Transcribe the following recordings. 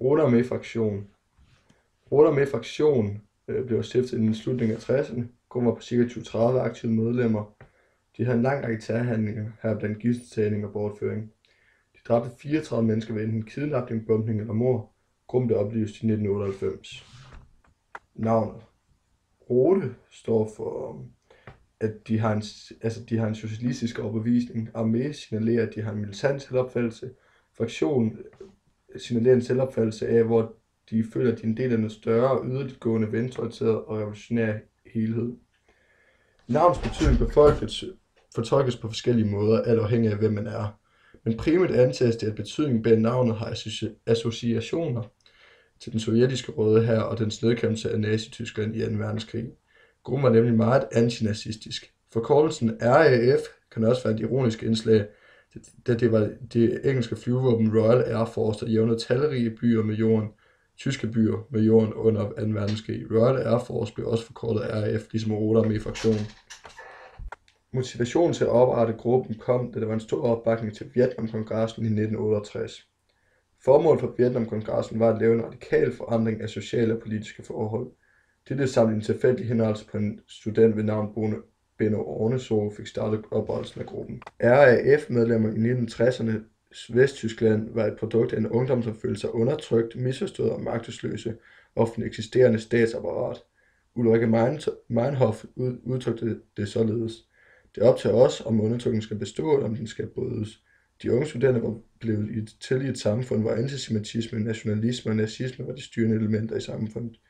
Rodarmé-fraktion. Rodarmé-fraktion blev stiftet i slutningen af 60'erne. Gruppen var på ca. 20-30 aktive medlemmer. De havde en lang række terrorhandlinger, heriblandt gidseltagning og bortføring. De dræbte 34 mennesker ved enten kidnapning, bombning eller mord. Gruppen blev opløst i 1998. Navnet. Rode står for, at de har en socialistisk overbevisning. Armé signalerer, at de har en militant selvopfattelse. Fraktion signalerer en selvopfattelse af, hvor de føler, at de er en del af en større, yderligtgående, venstreorienteret og revolutionær helhed. Navns betydning fortolkes på forskellige måder, alt afhængig af hvem man er. Men primært antages det, at betydningen bag navnet har associationer til den sovjetiske Røde Hær og dens nedkæmpelse af Nazi-Tyskland i 2. verdenskrig. Gruppen var nemlig meget antinazistisk. Forkortelsen RAF kan også være et ironisk indslag, da det var det engelske flyvevåben Royal Air Force, der jævnede talrige byer med jorden, tyske byer med jorden under 2. verdenskrig. Royal Air Force blev også forkortet RAF, ligesom Rodarmé-fraktionen. Motivationen til at oprette gruppen kom, da der var en stor opbakning til Vietnamkongressen i 1968. Formålet for Vietnamkongressen var at lave en radikal forandring af sociale og politiske forhold. Dette samt en tilfældig henrettelse på en student ved navn Benno Orneso fik startet oprettelsen af gruppen. RAF-medlemmer i 1960'ernes Vesttyskland var et produkt af en ungdom, som følte sig undertrykt, misforstået og magtesløse offentligt eksisterende statsapparat. Ulrike Meinhof udtrykte det således. Det er op til os, om undertrykningen skal bestå, eller om den skal brydes. De unge studenter var blevet til i et samfund, hvor antisemitisme, nationalisme og nazisme var de styrende elementer i samfundet.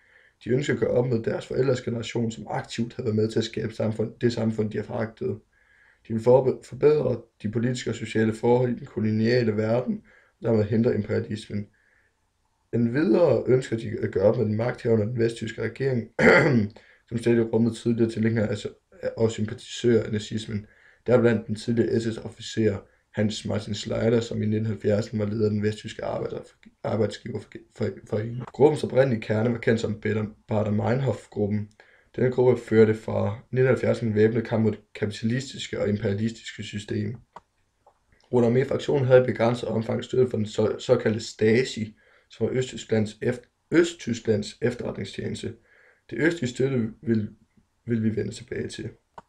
De ønskede at gøre op med deres forældres generation, som aktivt havde været med til at skabe det samfund, de har foragtet. De ville forbedre de politiske og sociale forhold i den koloniale verden, og dermed hindre imperialismen. Endvidere ønsker de at gøre op med den magthavende og den vesttyske regering, som stadig rummede tidligere tilhængere og sympatisører af nazismen, deriblandt den tidligere SS-officer Hans Martin Schleider, som i 1970'erne var leder af den vesttyske arbejdsgiverforening. Gruppens oprindelige kerne var kendt som Baader-Meinhof-gruppen. Denne gruppe førte fra 1970'erne en væbnet kamp mod det kapitalistiske og imperialistiske system. Rodarmé-fraktionen havde i begrænset omfang støtte for den såkaldte Stasi, som var Østtysklands efterretningstjeneste. Det østlige støtte vil vi vende tilbage til.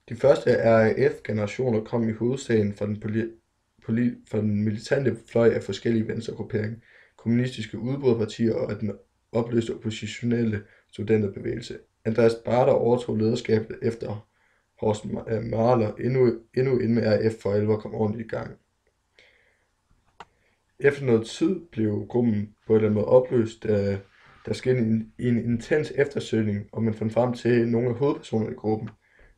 De første RAF-generationer kom i hovedsagen fra den militante fløj af forskellige venstregrupperinger, kommunistiske udbryderpartier og af den opløste oppositionelle studenterbevægelse. Andreas Baader overtog lederskabet efter Horst Mahler, endnu inden RAF for alvor kom ordentligt i gang. Efter noget tid blev gruppen på en eller anden måde opløst, da der skete en intens eftersøgning, og man fandt frem til nogle af hovedpersonerne i gruppen.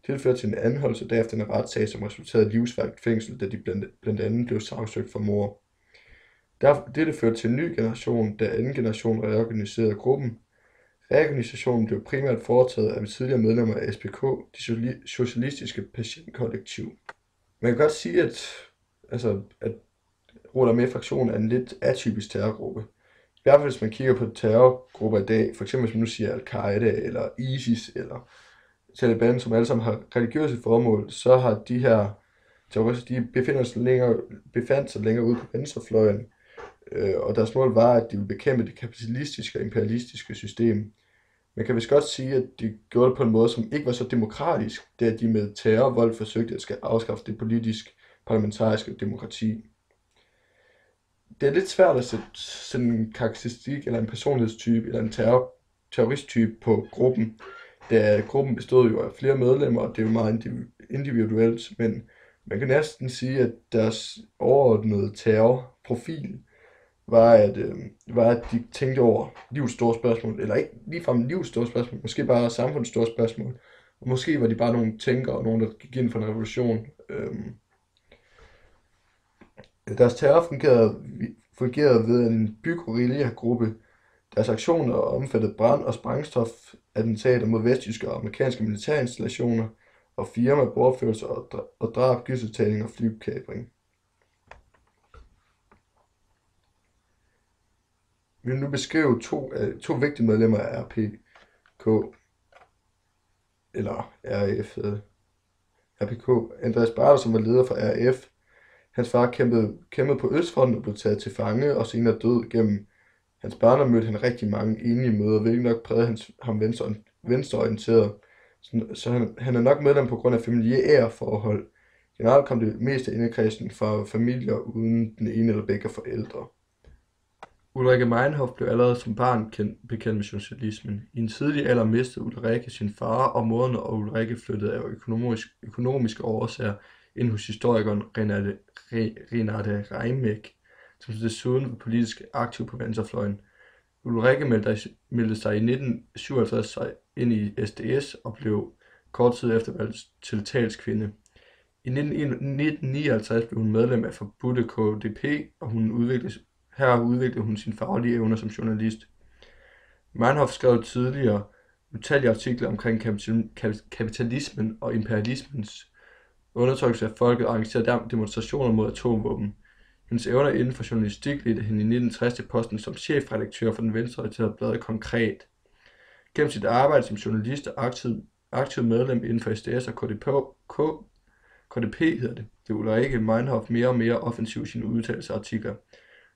Det førte til en anholdelse og derefter en retssag, som resulterede i livsvarigt fængsel, da de blandt andet blev sagsøgt for mord. Dette førte til en ny generation, da anden generation reorganiserede gruppen. Reorganisationen blev primært foretaget af tidligere medlemmer af SPK, det socialistiske patientkollektiv. Man kan godt sige, at Rodarmé-fraktionen er en lidt atypisk terrorgruppe. I hvert fald hvis man kigger på terrorgrupper i dag, f.eks. hvis man nu siger Al-Qaida eller ISIS eller Taliban, som alle sammen har religiøse formål, så har de her terrorister, de befandt sig længere ude på venstrefløjen, og deres mål var, at de ville bekæmpe det kapitalistiske og imperialistiske system. Man kan vist godt sige, at de gjorde det på en måde, som ikke var så demokratisk, da de med terror og vold forsøgte at afskaffe det politisk-parlamentariske demokrati. Det er lidt svært at sætte sådan en karakteristik, eller en personlighedstype, eller en terroristtype på gruppen, da gruppen bestod jo af flere medlemmer, og det er jo meget individuelt, men man kan næsten sige, at deres overordnede terrorprofil var, at de tænkte over livets store spørgsmål, eller ikke ligefrem livets store spørgsmål, måske bare samfundets store spørgsmål, og måske var de bare nogle tænkere, og nogen, der gik ind for en revolution. Deres terror fungerede ved en byguerilla-gruppe. Deres aktioner omfattede brand- og sprængstofattentater mod vesttyske og amerikanske militærinstallationer og firma, bortførelser og drab, gidseltagning og flykapring. Vi vil nu beskrive to vigtige medlemmer af RPK, eller RAF. RPK. Andreas Baader, som var leder for RAF. Hans far kæmpede på Østfronten og blev taget til fange og senere død gennem Hans barndom mødte han rigtig mange enlige møder, hvilket nok prægede ham venstreorienteret, så han er nok medlem på grund af familiære forhold. Generelt kom det meste af indekredsen fra familier uden den ene eller begge forældre. Ulrike Meinhof blev allerede som barn bekendt med journalismen. I en tidlig alder mistede Ulrike sin far og moderen, og Ulrike flyttede af økonomiske årsager ind hos historikeren Renate Reimek, som desuden var politisk aktiv på venstrefløjen. Ulrike meldte sig i 1957 ind i SDS og blev kort tid efter valgt til talskvinde. I 1959 blev hun medlem af forbudte KDP, og her udviklede hun sine faglige evner som journalist. Meinhof skrev tidligere utallige artikler omkring kapitalismen og imperialismens undertrykkelse af folket og arrangerede demonstrationer mod atomvåben. Hendes evner inden for journalistik ledte hende i 1960 til posten som chefredaktør for den venstreorienterede blad Konkret. Gennem sit arbejde som journalist og aktiv medlem inden for SDS og KDP blev Ulrike Meinhof mere og mere offensiv i sine udtalelser og artikler.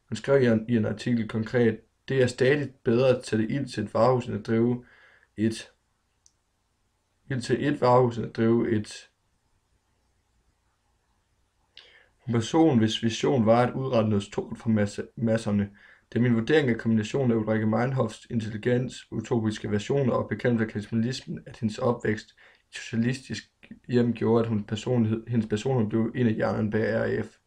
Hun skrev i en artikel konkret: "Det er stadig bedre at sætte ild til et varehus end at drive et en person, hvis vision var at udrette noget stort for masserne. Det er min vurdering af kombinationen af Ulrike Meinhofs intelligens, utopiske versioner og bekendelse af kapitalismen, at hendes opvækst i et socialistisk hjem gjorde, at hendes personlighed blev en af hjernerne bag RAF."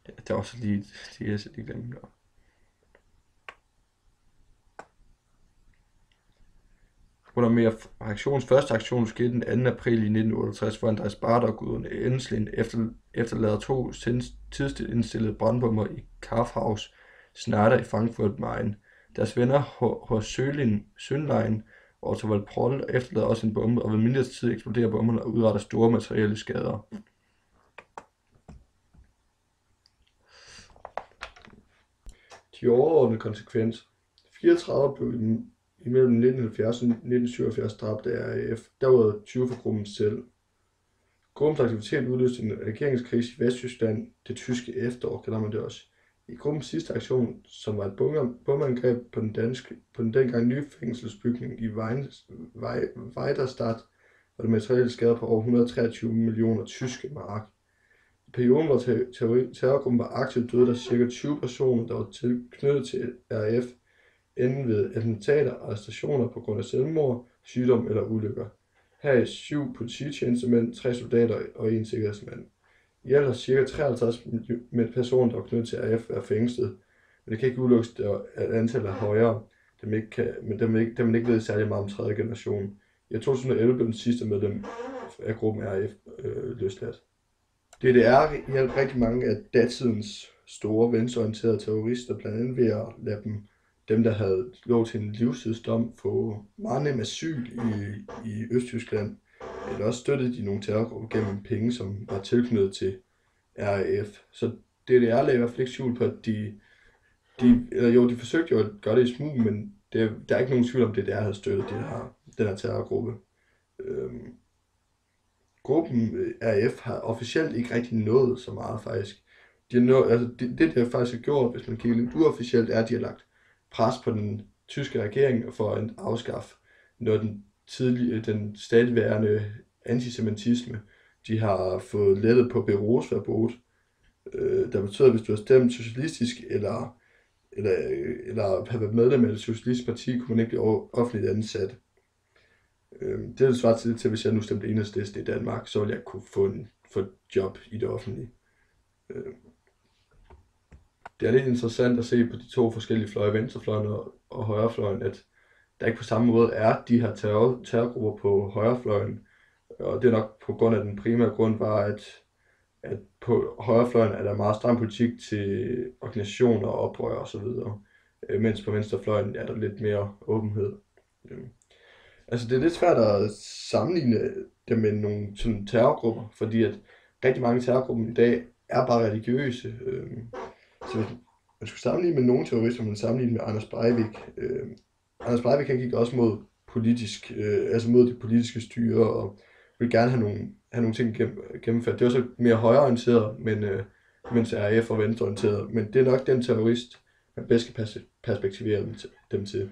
Ja, der var også lige glemt. Under første aktion skete den 2. april i 1968, hvor Andreas Baader og Gudrun Ensslin efterlader 2 tidsindstillede brandbomber i Kaufhaus Schneider i Frankfurt am Main. Deres venner Horst Söhnlein og Otto Walproll efterlader også en bombe, og ved mindre tid eksploderer bomberne og udretter store materielle skader. De overordnede konsekvenser. 34 blev imellem 1970 og 1977 dræbt af RAF, derudover 20 for gruppen selv. Gruppens aktivitet udløste en regeringskrise i Vesttyskland, det tyske efterår kalder man det også. I gruppens sidste aktion, som var et bombeangreb på den dengang nye fængselsbygning i Weiderstadt, var det materielle skader på over 123 millioner tyske mark. I perioden, hvor terrorgruppen var aktiv, døde der ca. 20 personer, der var knyttet til RAF, enten ved attentater, arrestationer på grund af selvmord, sygdom eller ulykker. Her er 7 polititjenestemænd, 3 soldater og 1 sikkerhedsmand. I alt har ca. 53 personer, der var knyttet til RAF, været fængslet, men det kan ikke udelukkes, at antallet er højere, da man ikke ved særlig meget om 3. generation. I 2011 blev den sidste medlem af gruppen RAF løsladt. DDR hjalp rigtig mange af datidens store venstreorienterede terrorister, blandt andet ved at lade dem, der havde lov til en livstidsdom, få meget nem asyl i Østtyskland. Eller også støttede de nogle terrorgrupper gennem penge, som var tilknyttet til RAF. Så DDR lagde i hvert fald ikke skjul på, at de forsøgte jo at gøre det i smug, men der er ikke nogen tvivl om, at DDR havde støttet den her terrorgruppe. Gruppen RAF har officielt ikke rigtig nået så meget faktisk. Det faktisk har gjort, hvis man kigger lidt uofficielt, er, at de har lagt pres på den tyske regering for at afskaffe den stadigværende antisemitisme. De har fået lettet på Berufsverbot, der betyder, at hvis du har stemt socialistisk eller har været medlem af et socialistisk parti, kunne man ikke blive offentligt ansat. Det er det svar til, hvis jeg nu stemte Enhedslisten i Danmark, så ville jeg kunne få et job i det offentlige. Det er lidt interessant at se på de 2 forskellige fløje, venstrefløjen og højrefløjen, at der ikke på samme måde er de her terrorgrupper på højrefløjen. Og det er nok på grund af den primære grund var, at på højrefløjen er der meget stram politik til organisationer og oprør osv., mens på venstrefløjen er der lidt mere åbenhed. Altså det er lidt svært at sammenligne det med nogle sådan terrorgrupper, fordi at rigtig mange terrorgrupper i dag er bare religiøse. Så man skulle sammenligne med nogle terrorister, man sammenligne med Anders Breivik. Anders Breivik han gik også mod mod det politiske styre, og ville gerne have nogle ting gennemført. Det var så mere højreorienteret, men mens RAF var venstreorienteret. Men det er nok den terrorist, man bedst kan perspektivere dem til.